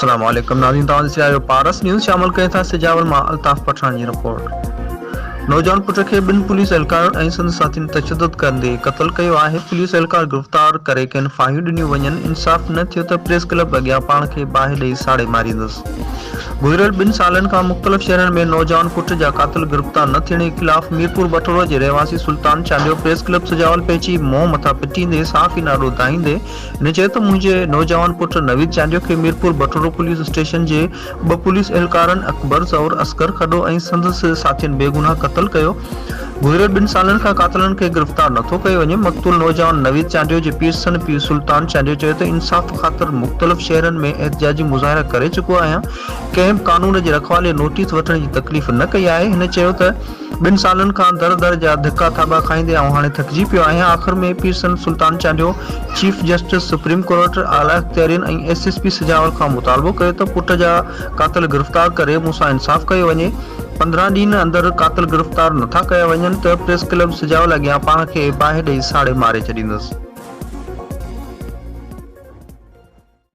अस्सलाम वालेकुम नाज़रीन, तव्हां ॾिसी रहिया आहियो पारस न्यूज़। शामिल कयो था सिजावल मां अल्ताफ़ पठान जी रिपोर्ट। नौजवान पुट खे ॿिनि पुलिस एहलकारनि ऐं संदसि साथियुनि तशद्दुद कंदे क़त्ल कयो आहे। पुलिस एहलकार गिरफ़्तार करे किन फाहियूं ॾिनियूं वञनि। इंसाफ़ न थियो त प्रेस क्लब अॻियां पाण खे बाहि ॾेई साड़े मारींदुसि। गुज़िरियल 2 सालनि खां मुख़्तलिफ़ शहरनि में नौजवान पुट जा क़ातिल गिरफ़्तार न थियण जे ख़िलाफ़ मीरपुर बटोरो जे रहवासी सुल्तान चांडियो प्रेस क्लब सिजावल पहुची मुंहुं मथां पिटींदे साफ़ ई नालो दाहींदे हिन चयो त मुंहिंजे नौजवान पुट नवीद चांडियो खे मीरपुर बटोरो पुलिस स्टेशन जे 2 पुलिस एहलकारनि अकबर ज़ौर असगर खडो ऐं संदसि साथियुनि बेगुनाह क़त्ल कयो। गुज़िरियल 2 सालनि खां क़ातिलनि खे गिरफ़्तार नथो कयो वञे। मक़तूल नौजवान नवीद चांडियो जे पीउ पीउ सुल्तान चांडियो चयो त इंसाफ़ ख़ातिर मुख़्तलिफ़ शहरनि में एहतिजाजी मुज़ाहिरा करे चुको आहियां, कंहिं बि कानून जे रखवाले नोटिस वठण जी तकलीफ़ न कई आहे। हिन चयो त 2 सालनि खां दर दर जा धिका थाबा खाईंदे ऐं हाणे थकिजी पियो आहियां। आख़िर में पीउ Sultan Chandio chief justice supreme court आला इख़्तियारियुनि ऐं SSP सिजावल खां मुतालबो कयो त पुट जा क़ातिल गिरफ़्तार करे मूंसां इंसाफ़ कयो वञे। 15 ॾींहं अंदरि क़ातिल गिरफ़्तार नथा कया वञनि त प्रेस क्लब सिजावल अॻियां पाण खे बाहि ॾेई साड़े मारे छॾींदुसि।